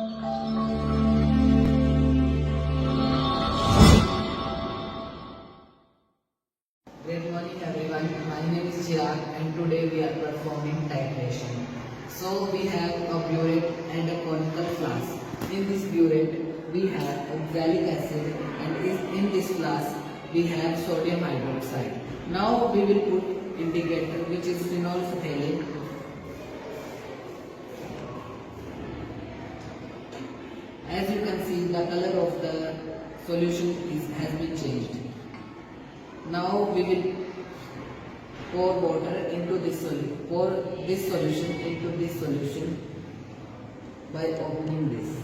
Good morning everyone, my name is Chirag and today we are performing titration. So we have a burette and a conical flask. In this burette we have oxalic acid and in this flask we have sodium hydroxide. Now we will put indicator which is phenolphthalein. As you can see, the color of the solution has been changed. Now we will pour water into this solution. Pour this solution into this solution by opening this.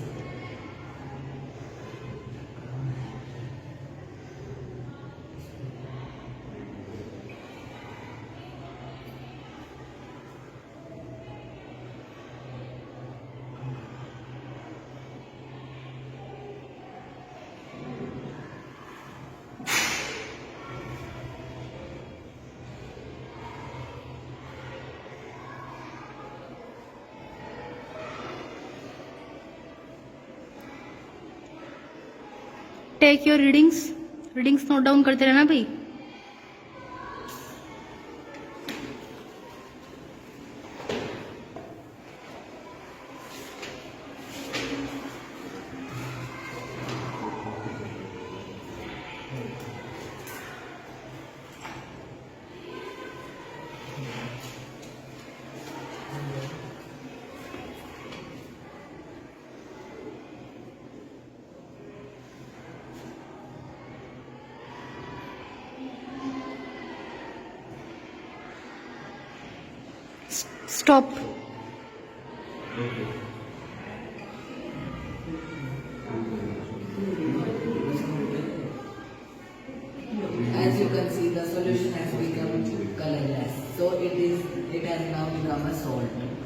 Take your readings note down करते रहना भाई. Stop. As you can see, the solution has become colorless. So it has now become a salt.